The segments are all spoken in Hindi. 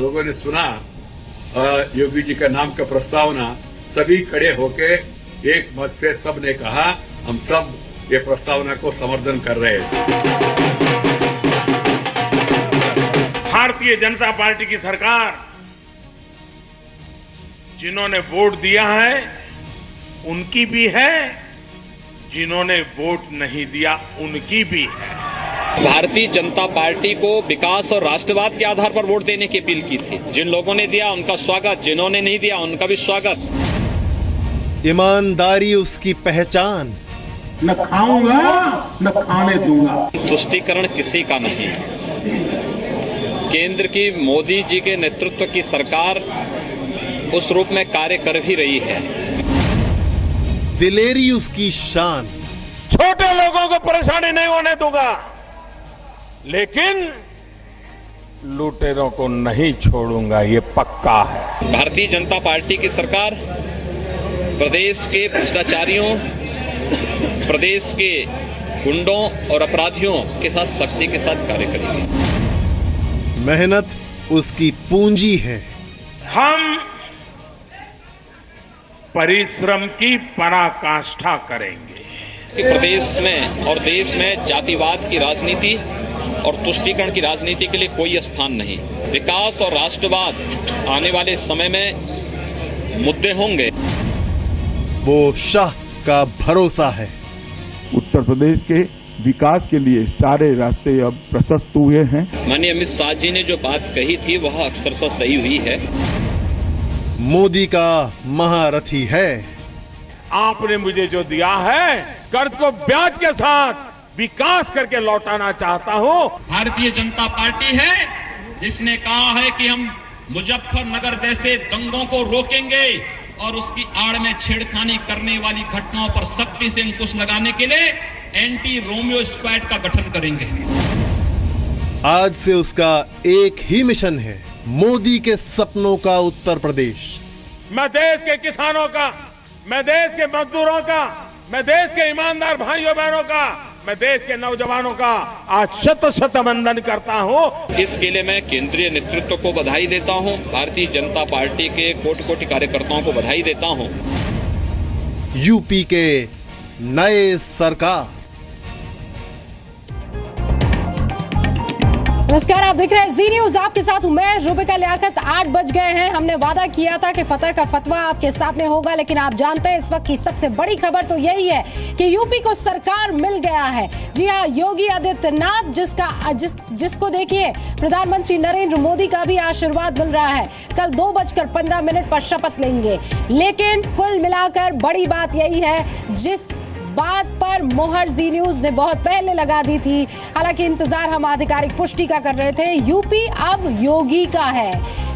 लोगों ने सुना योगी जी का नाम का प्रस्तावना, सभी खड़े होके एक मत से सब ने कहा हम सब ये प्रस्तावना को समर्थन कर रहे हैं। भारतीय जनता पार्टी की सरकार जिन्होंने वोट दिया है उनकी भी है, जिन्होंने वोट नहीं दिया उनकी भी है। भारतीय जनता पार्टी को विकास और राष्ट्रवाद के आधार पर वोट देने की अपील की थी। जिन लोगों ने दिया उनका स्वागत, जिन्होंने नहीं दिया उनका भी स्वागत। ईमानदारी उसकी पहचान, न खाऊंगा न खाने दूंगा। तुष्टीकरण किसी का नहीं। केंद्र की मोदी जी के नेतृत्व की सरकार उस रूप में कार्य कर भी रही है। दिलेरी उसकी शान, छोटे लोगों को परेशानी नहीं होने दूंगा, लेकिन लुटेरों को नहीं छोड़ूंगा, ये पक्का है। भारतीय जनता पार्टी की सरकार प्रदेश के भ्रष्टाचारियों, प्रदेश के गुंडों और अपराधियों के साथ सख्ती के साथ कार्य करेगी। मेहनत उसकी पूंजी है। हम परिश्रम की पराकाष्ठा करेंगे। कि प्रदेश में और देश में जातिवाद की राजनीति और तुष्टीकरण की राजनीति के लिए कोई स्थान नहीं। विकास और राष्ट्रवाद आने वाले समय में मुद्दे होंगे। वो शाह का भरोसा है। उत्तर प्रदेश के विकास के लिए सारे रास्ते अब प्रशस्त हुए हैं। माननीय अमित शाह जी ने जो बात कही थी वह अक्सर सही हुई है। मोदी का महारथी है। आपने मुझे जो दिया है, कर्ज को ब्याज के साथ विकास करके लौटाना चाहता हूं। भारतीय जनता पार्टी है जिसने कहा है कि हम मुजफ्फरनगर जैसे दंगों को रोकेंगे और उसकी आड़ में छेड़खानी करने वाली घटनाओं पर सख्ती से अंकुश लगाने के लिए एंटी रोमियो स्क्वाड का गठन करेंगे। आज से उसका एक ही मिशन है, मोदी के सपनों का उत्तर प्रदेश। मैं देश के किसानों का, मैं देश के मजदूरों का, मैं देश के ईमानदार भाइयों बहनों का, मैं देश के नौजवानों का आज शत शत वंदन करता हूं। इसके लिए मैं केंद्रीय नेतृत्व को बधाई देता हूं, भारतीय जनता पार्टी के कोटि कोटि कार्यकर्ताओं को बधाई देता हूं। यूपी के नए सरकार। नमस्कार, आप देख रहे हैं जी न्यूज। आपके साथ हूं मैं रुबिका लियाकत। 8 बज गए हैं। हमने वादा किया था कि फतह का फतवा आपके सामने होगा, लेकिन आप जानते हैं इस वक्त की सबसे बड़ी खबर तो यही है कि यूपी को सरकार मिल गया है। जी हां, योगी आदित्यनाथ जिसको देखिए प्रधानमंत्री नरेंद्र मोदी का भी आशीर्वाद मिल रहा है। कल 2:15 पर शपथ लेंगे। लेकिन कुल मिलाकर बड़ी बात यही है, जिस बात पर मोहर जी न्यूज ने बहुत पहले लगा दी थी, हालांकि इंतजार हम आधिकारिक पुष्टि का कर रहे थे, यूपी अब योगी का है।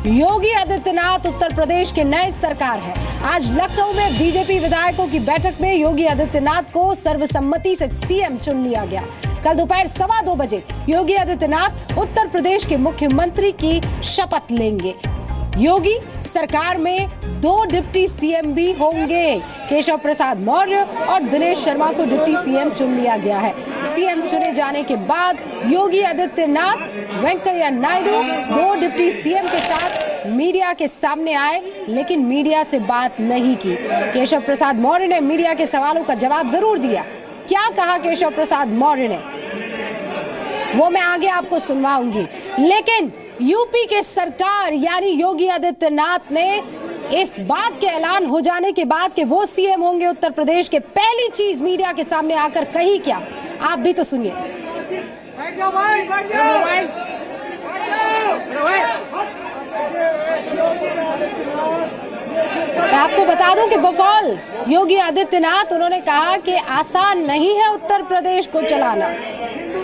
योगी आदित्यनाथ उत्तर प्रदेश के नए सरकार है। आज लखनऊ में बीजेपी विधायकों की बैठक में योगी आदित्यनाथ को सर्वसम्मति से सीएम चुन लिया गया। कल दोपहर 2:15 बजे योगी आदित्यनाथ उत्तर प्रदेश के मुख्यमंत्री की शपथ लेंगे। योगी सरकार में 2 डिप्टी सीएम भी होंगे। केशव प्रसाद मौर्य और दिनेश शर्मा को डिप्टी सीएम चुन लिया गया है। सीएम चुने जाने के बाद योगी आदित्यनाथ, वेंकैया नायडू 2 डिप्टी सीएम के साथ मीडिया के सामने आए, लेकिन मीडिया से बात नहीं की। केशव प्रसाद मौर्य ने मीडिया के सवालों का जवाब जरूर दिया। क्या कहा केशव प्रसाद मौर्य ने, वो मैं आगे आपको सुनवाऊंगी। लेकिन यूपी के सरकार यानी योगी आदित्यनाथ ने इस बात के ऐलान हो जाने के बाद कि वो सीएम होंगे उत्तर प्रदेश के, पहली चीज मीडिया के सामने आकर कही क्या, आप भी तो सुनिए। मैं आपको बता दूं कि बकौल योगी आदित्यनाथ उन्होंने कहा कि आसान नहीं है उत्तर प्रदेश को चलाना।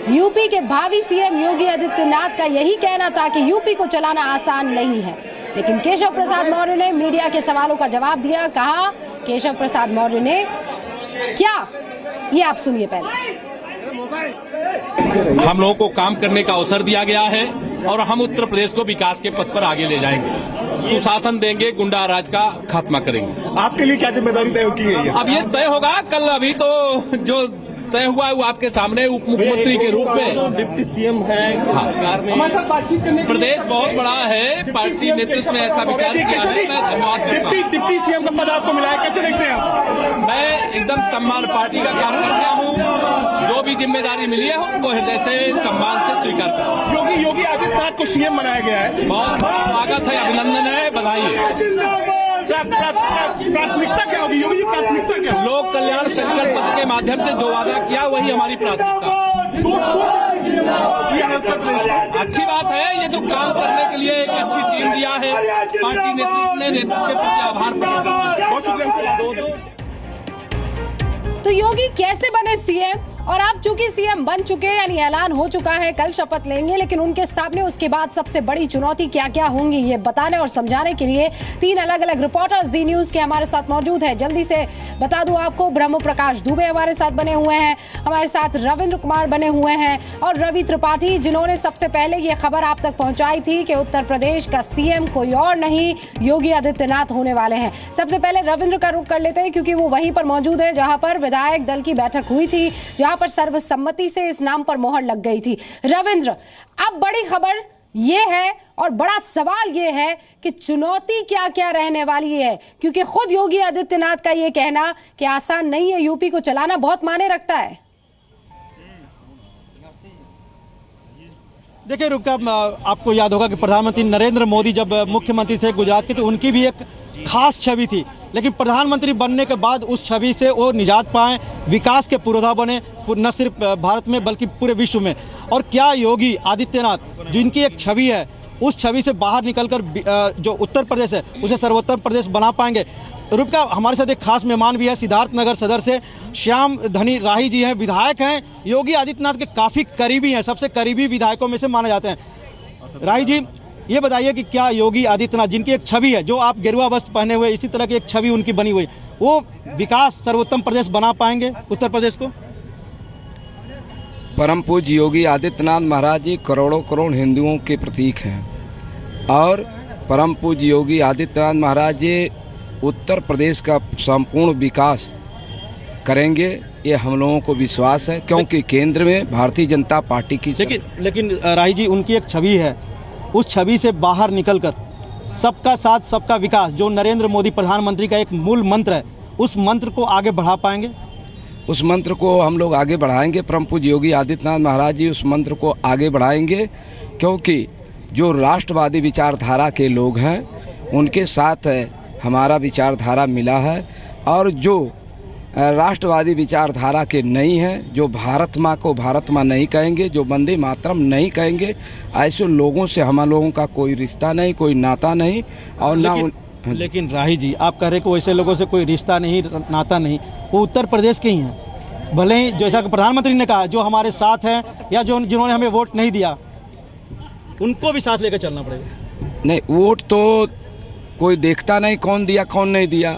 यूपी के भावी सीएम योगी आदित्यनाथ का यही कहना था कि यूपी को चलाना आसान नहीं है। लेकिन केशव प्रसाद मौर्य ने मीडिया के सवालों का जवाब दिया। कहा केशव प्रसाद मौर्य ने क्या, ये आप सुनिए पहले। हम लोगों को काम करने का अवसर दिया गया है और हम उत्तर प्रदेश को विकास के पथ पर आगे ले जाएंगे। सुशासन देंगे, गुंडा राज का खात्मा करेंगे। आपके लिए क्या जिम्मेदारी तय की गई है? अब ये तय होगा कल। अभी तो जो तय हुआ है वो आपके सामने उप मुख्यमंत्री के रूप में डिप्टी सीएम है सरकार में हमारे साथ बातचीत करने प्रदेश बहुत बड़ा है, पार्टी नेतृत्व ने ऐसा विचार किया है। मैं धन्यवाद करता हूं। डिप्टी सीएम का पद आपको मिला है, कैसे देखते हैं आप? मैं एकदम सम्मान पार्टी का कार्यकर्ता हूं, जो भी जिम्मेदारी मिली है उनको हृदय से सम्मान से स्वीकार करता हूं। योगी आदित्यनाथ को सीएम बनाया गया है, बहुत स्वागत है, अभिनंदन है, बधाई है। प्राथमिकता क्या होगी योगी जी, प्राथमिकता क्या होगी? लोक कल्याण संकल्प पत्र के माध्यम से जो वादा किया वही हमारी प्राथमिकता। अच्छी बात है, ये तो काम करने के लिए एक अच्छी टीम दिया है, पार्टी नेतृत्व के प्रति आभार प्रकट करता हूं। तो योगी कैसे बने सीएम? और आप चूंकि सीएम बन चुके हैं, यानी ऐलान हो चुका है, कल शपथ लेंगे, लेकिन उनके सामने उसके बाद सबसे बड़ी चुनौती क्या क्या होंगी, ये बताने और समझाने के लिए 3 अलग अलग रिपोर्टर्स जी न्यूज के हमारे साथ मौजूद हैं। जल्दी से बता दूं आपको, ब्रह्म प्रकाश दुबे हमारे साथ बने हुए हैं, हमारे साथ रविंद्र कुमार बने हुए हैं और रवि त्रिपाठी, जिन्होंने सबसे पहले ये खबर आप तक पहुंचाई थी कि उत्तर प्रदेश का सीएम कोई और नहीं, योगी आदित्यनाथ होने वाले हैं। सबसे पहले रविंद्र का रुख कर लेते हैं, क्योंकि वो वहीं पर मौजूद है जहां पर विधायक दल की बैठक हुई थी, जहां पर सर्वसम्मति से इस नाम पर मोहर लग गई थी। रविंद्र, अब बड़ी खबर ये है और बड़ा सवाल ये है कि चुनौती क्या क्या रहने वाली है, क्योंकि खुद योगी आदित्यनाथ का ये कहना कि आसान नहीं है, यूपी को चलाना बहुत मायने रखता है। देखिए रुपका, आपको याद होगा कि प्रधानमंत्री नरेंद्र मोदी जब मुख्यमंत्री थे गुजरात के, तो उनकी भी एक खास छवि थी, लेकिन प्रधानमंत्री बनने के बाद उस छवि से वो निजात पाए, विकास के पुरोधा बने, न सिर्फ भारत में बल्कि पूरे विश्व में। और क्या योगी आदित्यनाथ, जिनकी एक छवि है, उस छवि से बाहर निकलकर जो उत्तर प्रदेश है उसे सर्वोत्तम प्रदेश बना पाएंगे? रुपका, हमारे साथ एक खास मेहमान भी है, सिद्धार्थनगर सदर से श्याम धनी राही जी हैं, विधायक हैं, योगी आदित्यनाथ के काफ़ी करीबी हैं, सबसे करीबी विधायकों में से माने जाते हैं। राही जी, ये बताइए कि क्या योगी आदित्यनाथ, जिनकी एक छवि है, जो आप गेरुआ वस्त्र पहने हुए, इसी तरह की एक छवि उनकी बनी हुई, वो विकास सर्वोत्तम प्रदेश बना पाएंगे उत्तर प्रदेश को? परम पूज्य योगी आदित्यनाथ महाराज जी करोड़ों करोड़ हिंदुओं के प्रतीक हैं और परम पूज्य योगी आदित्यनाथ महाराज जी उत्तर प्रदेश का संपूर्ण विकास करेंगे, ये हम लोगों को विश्वास है, क्योंकि केंद्र में भारतीय जनता पार्टी की। लेकिन राही जी, उनकी एक छवि है, उस छवि से बाहर निकलकर सबका साथ सबका विकास, जो नरेंद्र मोदी प्रधानमंत्री का एक मूल मंत्र है, उस मंत्र को आगे बढ़ा पाएंगे? उस मंत्र को हम लोग आगे बढ़ाएंगे, परम पूज्य योगी आदित्यनाथ महाराज जी उस मंत्र को आगे बढ़ाएंगे, क्योंकि जो राष्ट्रवादी विचारधारा के लोग हैं उनके साथ हमारा विचारधारा मिला है, और जो राष्ट्रवादी विचारधारा के नहीं हैं, जो भारत माँ को भारत माँ नहीं कहेंगे, जो वंदे मातरम नहीं कहेंगे, ऐसे लोगों से हम लोगों का कोई रिश्ता नहीं, कोई नाता नहीं। और लेकिन राही जी, आप कह रहे कि वैसे लोगों से कोई रिश्ता नहीं, नाता नहीं, वो उत्तर प्रदेश के ही हैं, भले ही जैसा कि प्रधानमंत्री ने कहा, जो हमारे साथ हैं या जिन्होंने हमें वोट नहीं दिया, उनको भी साथ लेकर चलना पड़ेगा। नहीं, वोट तो कोई देखता नहीं कौन दिया कौन नहीं दिया,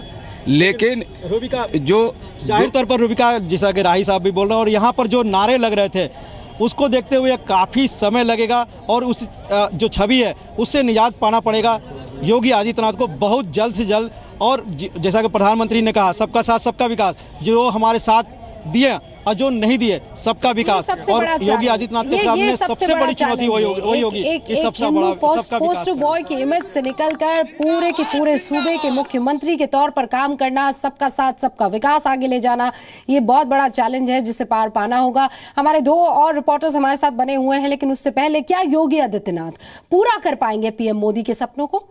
लेकिन रूबिका, जो जाहिर तौर पर रूबिका, जैसा कि राही साहब भी बोल रहे हैं, और यहाँ पर जो नारे लग रहे थे उसको देखते हुए काफ़ी समय लगेगा और उस जो छवि है उससे निजात पाना पड़ेगा योगी आदित्यनाथ को बहुत जल्द से जल्द। और जैसा कि प्रधानमंत्री ने कहा, सबका साथ सबका विकास, जो हमारे साथ दिए और जो नहीं दिए सबका विकास, और योगी आदित्यनाथ के सामने सबसे बड़ी चुनौती वही होगी कि सबसे बड़ा सबका विकास। पोस्टर बॉय की इमेज से निकलकर पूरे के पूरे सूबे के मुख्यमंत्री के तौर पर काम करना, सबका साथ सबका विकास आगे ले जाना, ये बहुत बड़ा चैलेंज है जिसे पार पाना होगा। हमारे 2 और रिपोर्टर्स हमारे साथ बने हुए हैं, लेकिन उससे पहले, क्या योगी आदित्यनाथ पूरा कर पाएंगे पीएम मोदी के सपनों को?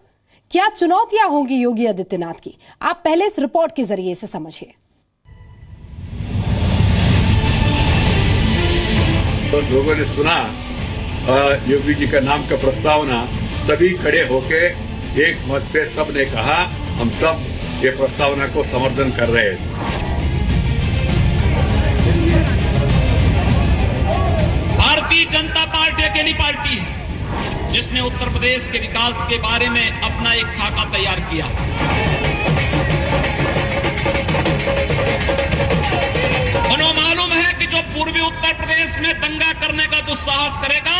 क्या चुनौतियां होंगी योगी आदित्यनाथ की? आप पहले इस रिपोर्ट के जरिए से समझिए। तो लोगों ने सुना योगी जी का नाम का प्रस्तावना, सभी खड़े होके एक मत से सब ने कहा हम सब ये प्रस्तावना को समर्थन कर रहे हैं। भारतीय जनता पार्टी अकेली पार्टी है जिसने उत्तर प्रदेश के विकास के बारे में अपना एक खाका तैयार किया। उन्हें मालूम है कि जो पूर्वी उत्तर प्रदेश में दंगा करने का दुस्साहस करेगा,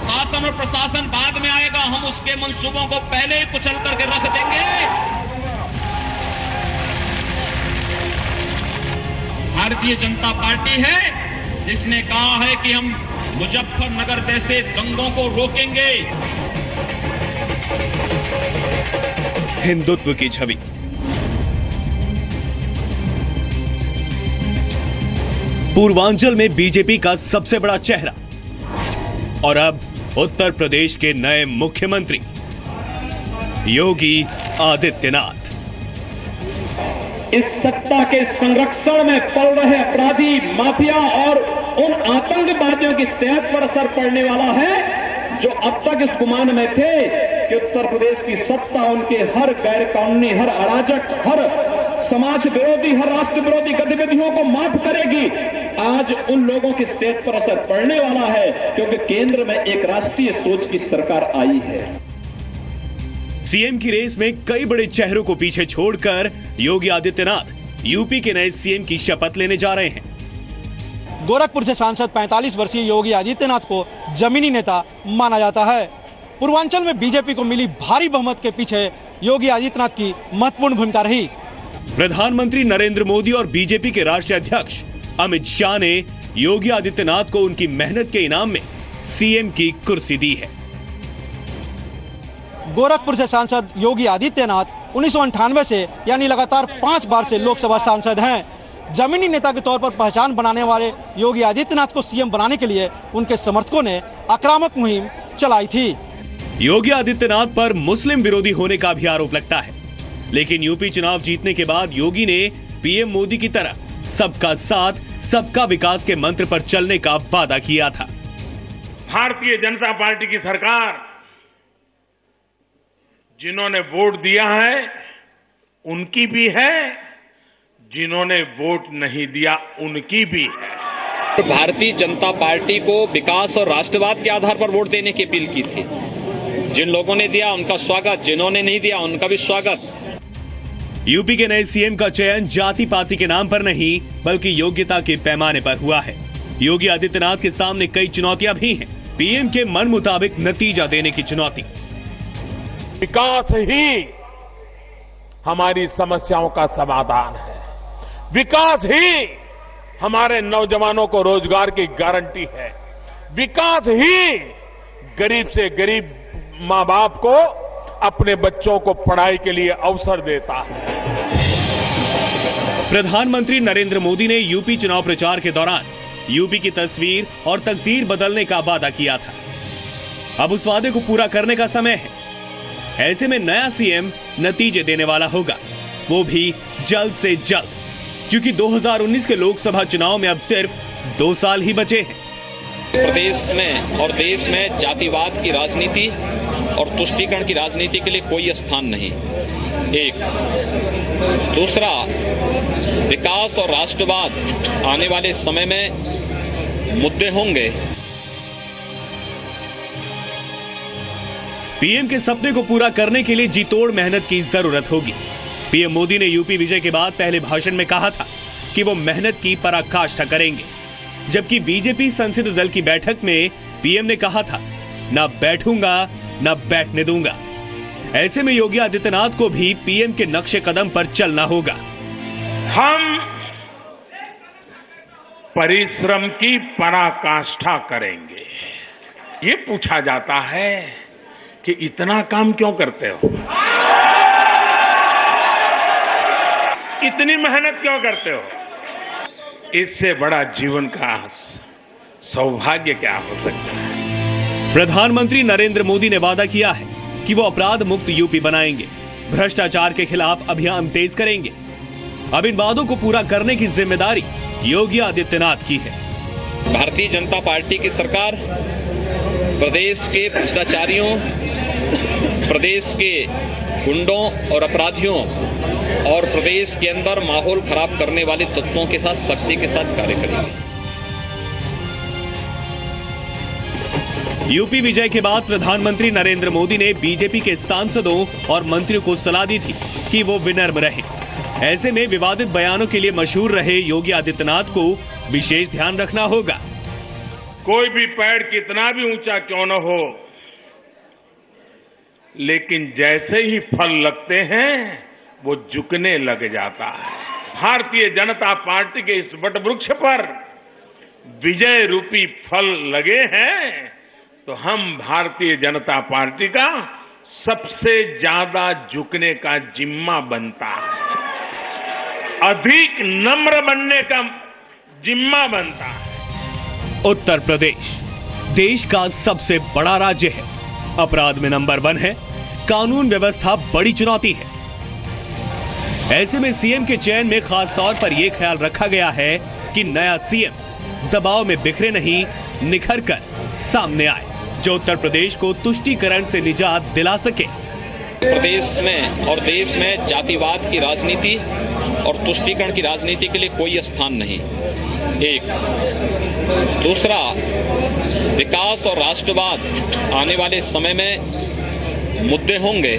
शासन और प्रशासन बाद में आएगा, हम उसके मंसूबों को पहले ही कुचल करके रख देंगे। भारतीय जनता पार्टी है जिसने कहा है कि हम मुजफ्फरनगर जैसे दंगों को रोकेंगे। हिंदुत्व की छवि, पूर्वांचल में बीजेपी का सबसे बड़ा चेहरा और अब उत्तर प्रदेश के नए मुख्यमंत्री योगी आदित्यनाथ। इस सत्ता के संरक्षण में पल रहे अपराधी, माफिया और उन आतंकवादियों की सेहत पर असर पड़ने वाला है जो अब तक इस गुमान में थे कि उत्तर प्रदेश की सत्ता उनके हर गैर कानूनी, हर अराजक, हर समाज विरोधी, हर राष्ट्र विरोधी गतिविधियों को माफ करेगी। आज उन लोगों की सेहत पर असर पड़ने वाला है क्योंकि केंद्र में एक राष्ट्रीय सोच की सरकार आई है। सीएम की रेस में कई बड़े चेहरों को पीछे छोड़कर योगी आदित्यनाथ यूपी के नए सीएम की शपथ लेने जा रहे हैं। गोरखपुर से सांसद 45 वर्षीय योगी आदित्यनाथ को जमीनी नेता माना जाता है। पूर्वांचल में बीजेपी को मिली भारी बहुमत के पीछे योगी आदित्यनाथ की महत्वपूर्ण भूमिका रही। प्रधानमंत्री नरेंद्र मोदी और बीजेपी के राष्ट्रीय अध्यक्ष अमित शाह ने योगी आदित्यनाथ को उनकी मेहनत के इनाम में सीएम की कुर्सी दी है। गोरखपुर से सांसद योगी आदित्यनाथ 1998 से यानी लगातार 5 बार से लोकसभा सांसद हैं। जमीनी नेता के तौर पर पहचान बनाने वाले योगी आदित्यनाथ को सीएम बनाने के लिए उनके समर्थकों ने आक्रामक मुहिम चलाई थी। योगी आदित्यनाथ पर मुस्लिम विरोधी होने का भी आरोप लगता है, लेकिन यूपी चुनाव जीतने के बाद योगी ने पीएम मोदी की तरह सबका साथ, सबका विकास के मंत्र पर चलने का वादा किया था। भारतीय जनता पार्टी की सरकार जिन्होंने वोट दिया है उनकी भी है, जिन्होंने वोट नहीं दिया उनकी भी है। भारतीय जनता पार्टी को विकास और राष्ट्रवाद के आधार पर वोट देने की अपील की थी। जिन लोगों ने दिया उनका स्वागत, जिन्होंने नहीं दिया उनका भी स्वागत। यूपी के नए सीएम का चयन जाति पाति के नाम पर नहीं बल्कि योग्यता के पैमाने पर हुआ है। योगी आदित्यनाथ के सामने कई चुनौतियां भी हैं। पीएम के मन मुताबिक नतीजा देने की चुनौती। विकास ही हमारी समस्याओं का समाधान है। विकास ही हमारे नौजवानों को रोजगार की गारंटी है। विकास ही गरीब से गरीब मां बाप को अपने बच्चों को पढ़ाई के लिए अवसर देता है। प्रधानमंत्री नरेंद्र मोदी ने यूपी चुनाव प्रचार के दौरान यूपी की तस्वीर और तकदीर बदलने का वादा किया था। अब उस वादे को पूरा करने का समय है। ऐसे में नया सीएम नतीजे देने वाला होगा, वो भी जल्द से जल्द, क्योंकि 2019 के लोकसभा चुनाव में अब सिर्फ 2 साल ही बचे हैं। प्रदेश में और देश में जातिवाद की राजनीति और तुष्टीकरण की राजनीति के लिए कोई स्थान नहीं। एक दूसरा, विकास और राष्ट्रवाद आने वाले समय में मुद्दे होंगे। पीएम के सपने को पूरा करने के लिए जी तोड़ मेहनत की जरूरत होगी। पीएम मोदी ने यूपी विजय के बाद पहले भाषण में कहा था कि वो मेहनत की पराकाष्ठा करेंगे, जबकि बीजेपी संसदीय दल की बैठक में पीएम ने कहा था, न बैठूंगा न बैठने दूंगा। ऐसे में योगी आदित्यनाथ को भी पीएम के नक्शे कदम पर चलना होगा। हम परिश्रम की पराकाष्ठा करेंगे। ये पूछा जाता है कि इतना काम क्यों करते हो, इतनी मेहनत क्यों करते हो? इससे बड़ा जीवन का सौभाग्य क्या हो सकता है? प्रधानमंत्री नरेंद्र मोदी ने वादा किया है कि वो अपराध मुक्त यूपी बनाएंगे, भ्रष्टाचार के खिलाफ अभियान तेज करेंगे। अब इन वादों को पूरा करने की जिम्मेदारी योगी आदित्यनाथ की है। भारतीय जनता पार्टी की सरकार प्रदेश के भ्रष्टाचारियों, प्रदेश के गुंडों और अपराधियों और प्रदेश के अंदर माहौल खराब करने वाले तत्वों के साथ सख्ती के साथ कार्य करेंगे। यूपी विजय के बाद प्रधानमंत्री नरेंद्र मोदी ने बीजेपी के सांसदों और मंत्रियों को सलाह दी थी कि वो विनम्र रहें। ऐसे में विवादित बयानों के लिए मशहूर रहे योगी आदित्यनाथ को विशेष ध्यान रखना होगा। कोई भी पेड़ कितना भी ऊंचा क्यों न हो, लेकिन जैसे ही फल लगते हैं वो झुकने लग जाता है। भारतीय जनता पार्टी के इस वटवृक्ष पर विजय रूपी फल लगे हैं तो हम भारतीय जनता पार्टी का सबसे ज्यादा झुकने का जिम्मा बनता है, अधिक नम्र बनने का जिम्मा बनता है। उत्तर प्रदेश देश का सबसे बड़ा राज्य है, अपराध में नंबर 1 है, कानून व्यवस्था बड़ी चुनौती है। ऐसे में सीएम के चयन में खास तौर पर यह ख्याल रखा गया है कि नया सीएम दबाव में बिखरे नहीं, निखर कर सामने आए, जो उत्तर प्रदेश को तुष्टीकरण से निजात दिला सके। प्रदेश में और देश में जातिवाद की राजनीति और तुष्टीकरण की राजनीति के लिए कोई स्थान नहीं। एक दूसरा, विकास और राष्ट्रवाद आने वाले समय में मुद्दे होंगे।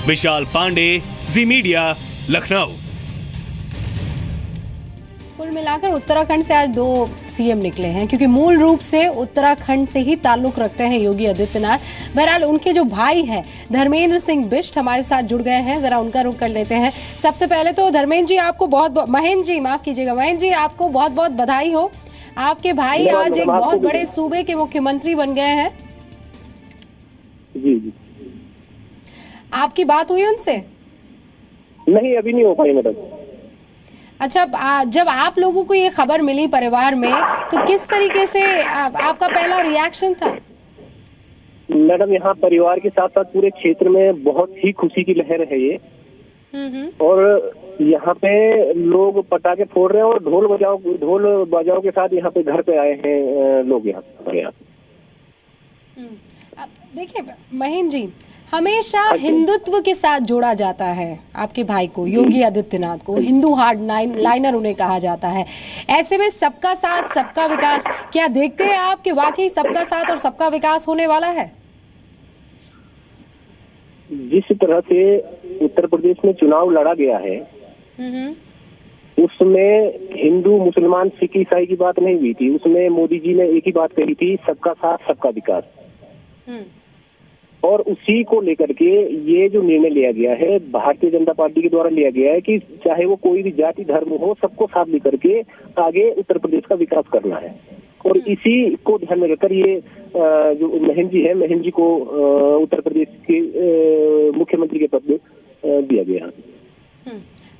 विशाल पांडे, जी मीडिया, लखनऊ। कुल मिलाकर उत्तराखंड से आज 2 सीएम निकले हैं, क्योंकि मूल रूप से उत्तराखंड से ही ताल्लुक रखते हैं योगी आदित्यनाथ। बहरहाल उनके जो भाई हैं धर्मेंद्र सिंह बिष्ट हमारे साथ जुड़ गए हैं, जरा उनका रुख कर लेते हैं। सबसे पहले तो धर्मेंद्र जी आपको महेंद्र जी माफ कीजिएगा, महेंद्र जी आपको बहुत बहुत बधाई हो। आपके भाई आज एक बहुत बड़े सूबे के मुख्यमंत्री बन गए हैं। जी। आपकी बात हुई उनसे? नहीं, अभी नहीं हो पाई मैडम। अच्छा, जब आप लोगों को ये खबर मिली परिवार में, तो किस तरीके से आपका पहला रिएक्शन था? मैडम, यहाँ परिवार के साथ साथ पूरे क्षेत्र में बहुत ही खुशी की लहर है ये। और यहाँ पे लोग पटाखे फोड़ रहे हैं और ढोल बजाओ के साथ यहाँ पे घर पे आए हैं लोग यहाँ। देखिए महेंद्र जी, हमेशा हिंदुत्व के साथ जोड़ा जाता है आपके भाई को, योगी आदित्यनाथ को हिंदू हार्ड लाइनर उन्हें कहा जाता है। ऐसे में सबका साथ सबका विकास, क्या देखते हैं आप कि वाकई सबका साथ और सबका विकास होने वाला है? जिस तरह से उत्तर प्रदेश में चुनाव लड़ा गया है उसमें हिंदू मुसलमान सिख ईसाई की बात नहीं हुई थी। उसमें मोदी जी ने एक ही बात कही थी, सबका साथ सबका विकास। और उसी को लेकर के ये जो निर्णय लिया गया है भारतीय जनता पार्टी के द्वारा लिया गया है कि चाहे वो कोई भी जाति धर्म हो, सबको साथ लेकर के आगे उत्तर प्रदेश का विकास करना है। और इसी को ध्यान में रखकर ये जो महेंद्र जी को उत्तर प्रदेश के मुख्यमंत्री के पद दिया गया।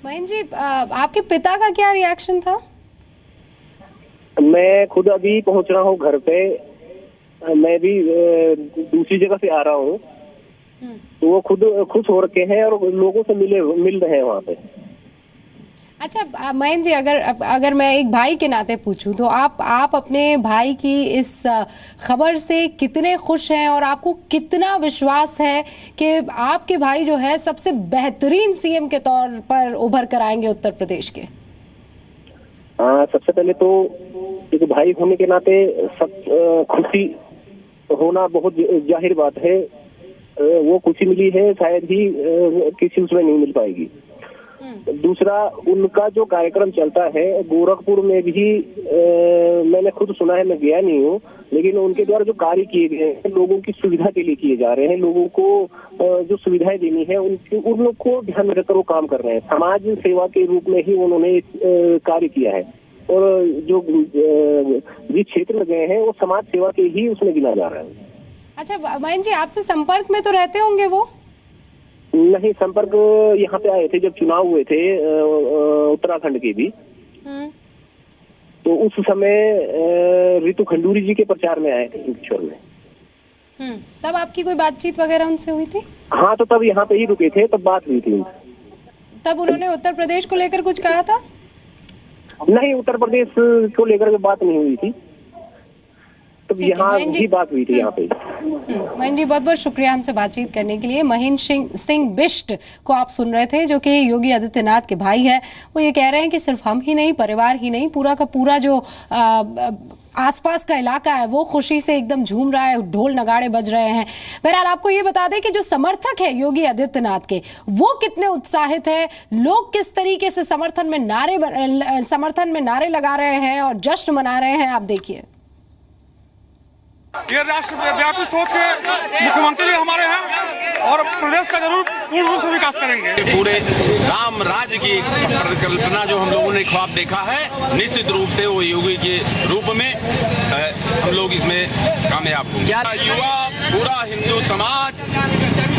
महेंद्र जी, आपके पिता का क्या रिएक्शन था? मैं खुद अभी पहुंच रहा हूँ घर पे, मैं भी दूसरी जगह से आ रहा हूँ, तो वो खुद खुश हो रखे हैं और लोगों से मिल रहे हैं वहाँ पे। अच्छा महेंद्र जी, अगर मैं एक भाई के नाते पूछूं तो आप अपने भाई की इस खबर से कितने खुश हैं और आपको कितना विश्वास है कि आपके भाई जो है सबसे बेहतरीन सीएम के तौर पर उभर कर आएंगे उत्तर प्रदेश के? सबसे पहले तो एक भाई होने के नाते सब खुशी होना बहुत जाहिर बात है। वो खुशी मिली है, शायद ही किसी उसमें नहीं मिल पाएगी। दूसरा, उनका जो कार्यक्रम चलता है गोरखपुर में भी मैंने खुद सुना है, मैं गया नहीं हूँ, लेकिन उनके द्वारा जो कार्य किए गए हैं लोगों की सुविधा के लिए किए जा रहे हैं। लोगों को जो सुविधाएं देनी है उन लोग को ध्यान में रखकर वो काम कर रहे हैं। समाज सेवा के रूप में ही उन्होंने कार्य किया है और जो जिस क्षेत्र में गए हैं वो समाज सेवा के ही उसमें गिना जा रहा है। अच्छा महेंद्र जी, आपसे संपर्क में तो रहते होंगे वो? नहीं, संपर्क यहाँ पे आए थे जब चुनाव हुए थे उत्तराखंड के भी, तो उस समय रितु खंडूरी जी के प्रचार में आए थे इंदौर में। तब आपकी कोई बातचीत वगैरह उनसे हुई थी? हाँ, तो तब यहाँ पे ही रुके थे, तब बात हुई थी। तब उन्होंने उत्तर प्रदेश को लेकर कुछ कहा था? नहीं, उत्तर प्रदेश को लेकर बात नहीं हुई थी, तो यहाँ भी बात हुई थी यहाँ पे। महेंद्र जी, बहुत बहुत शुक्रिया हमसे बातचीत करने के लिए। महेंद्र सिंह बिष्ट को आप सुन रहे थे, जो कि योगी आदित्यनाथ के भाई है। वो ये कह रहे हैं कि सिर्फ हम ही नहीं, परिवार ही नहीं, पूरा का पूरा जो आसपास का इलाका है वो खुशी से एकदम झूम रहा है, ढोल नगाड़े बज रहे हैं। बहरहाल आपको ये बता दें कि जो समर्थक है योगी आदित्यनाथ के, वो कितने उत्साहित है, लोग किस तरीके से समर्थन में नारे लगा रहे हैं और जश्न मना रहे हैं, आप देखिए। ये राष्ट्रव्यापी सोच के मुख्यमंत्री हमारे हैं और प्रदेश का जरूर पूर्ण रूप से विकास करेंगे। पूरे राम राज्य की परिकल्पना जो हम लोगों ने ख्वाब देखा है, निश्चित रूप से वो योगी के रूप में हम लोग इसमें कामयाब होंगे। युवा, पूरा हिंदू समाज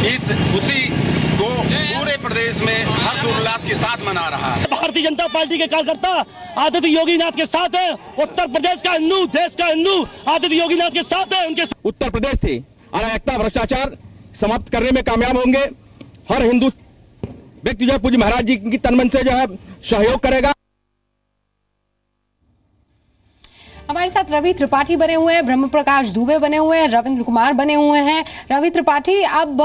इस खुशी को पूरे प्रदेश में हर्षोल्लास के साथ मना रहा है। भारतीय जनता पार्टी के कार्यकर्ता आदित्य योगीनाथ के साथ है। उत्तर प्रदेश का हिंदू, देश का हिंदू आदित्य योगीनाथ के साथ है। उनके उत्तर प्रदेश से अराजकता, भ्रष्टाचार समाप्त करने में कामयाब होंगे। हर हिंदू व्यक्ति जो है पूज्य महाराज जी की तन मन से जो है सहयोग करेगा। हमारे साथ रवि त्रिपाठी बने हुए हैं, ब्रह्म प्रकाश दुबे बने हुए हैं, रविंद्र कुमार बने हुए हैं। रवि त्रिपाठी, अब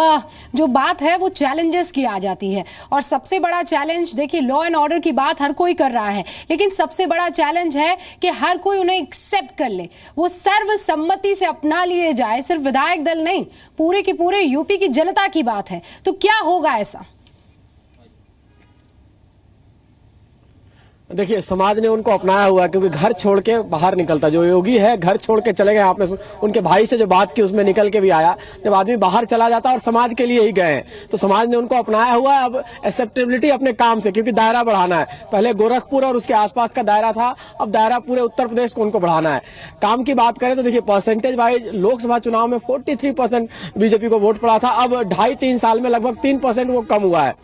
जो बात है वो चैलेंजेस की आ जाती है, और सबसे बड़ा चैलेंज देखिए लॉ एंड ऑर्डर की बात हर कोई कर रहा है, लेकिन सबसे बड़ा चैलेंज है कि हर कोई उन्हें एक्सेप्ट कर ले, वो सर्वसम्मति से अपना लिए जाए। सिर्फ विधायक दल नहीं, पूरे की पूरे यूपी की जनता की बात है, तो क्या होगा ऐसा? देखिए, समाज ने उनको अपनाया हुआ है, क्योंकि घर छोड़ के बाहर निकलता, जो योगी है घर छोड़ के चले गए। आपने उनके भाई से जो बात की उसमें निकल के भी आया, जब आदमी बाहर चला जाता और समाज के लिए ही गए हैं, तो समाज ने उनको अपनाया हुआ है। अब एक्सेप्टेबिलिटी अपने काम से, क्योंकि दायरा बढ़ाना है। पहले गोरखपुर और उसके आसपास का दायरा था, अब दायरा पूरे उत्तर प्रदेश को उनको बढ़ाना है। काम की बात करें तो देखिए, परसेंटेज वाइज लोकसभा चुनाव में 43% बीजेपी को वोट पड़ा था, अब 2.5-3 साल में लगभग 3% वो कम हुआ है।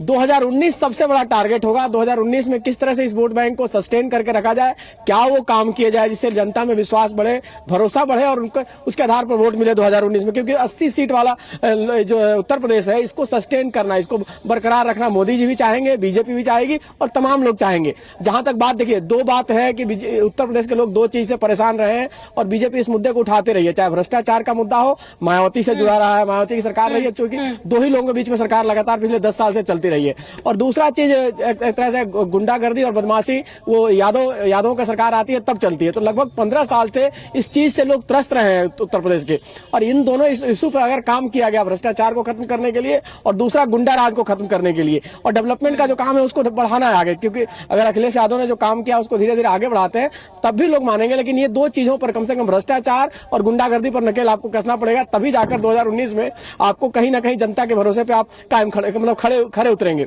2019 सबसे बड़ा टारगेट होगा। 2019 में किस तरह से इस वोट बैंक को सस्टेन करके रखा जाए, क्या वो काम किए जाए जिससे जनता में विश्वास बढ़े, भरोसा बढ़े और उनको उसके आधार पर वोट मिले 2019 में। क्योंकि 80 सीट वाला जो उत्तर प्रदेश है, इसको सस्टेन करना, इसको बरकरार रखना मोदी जी भी चाहेंगे, बीजेपी भी चाहेगी और तमाम लोग चाहेंगे। जहां तक बात देखिए, दो बात है कि उत्तर प्रदेश के लोग दो चीज से परेशान रहे हैं और बीजेपी इस मुद्दे को उठाते रही है, चाहे भ्रष्टाचार का मुद्दा हो, मायावती से जुड़ा रहा है, मायावती की सरकार रही है, क्योंकि दो ही लोगों के बीच में सरकार लगातार पिछले 10 साल से चलती रही है। और दूसरा चीज एक तरह से गुंडागर्दी और बदमाशी, वो यादवों का सरकार आती है तब चलती है। तो लगभग 15 साल से इस चीज से लोग त्रस्त रहे हैं उत्तर प्रदेश के, और इन दोनों इशू पर अगर काम किया गया, भ्रष्टाचार को खत्म करने के लिए और दूसरा गुंडा राज को खत्म करने के लिए, और डेवलपमेंट का जो काम है उसको बढ़ाना है आगे, क्योंकि अगर अखिलेश यादव ने जो काम किया उसको धीरे धीरे आगे बढ़ाते हैं तब भी लोग मानेंगे। लेकिन ये दो चीजों पर, कम से कम भ्रष्टाचार और गुंडागर्दी पर नकेल आपको कसना पड़ेगा, तभी जाकर 2019 में आपको कहीं ना कहीं जनता के भरोसे पे आप कायम खड़े उतरेंगे।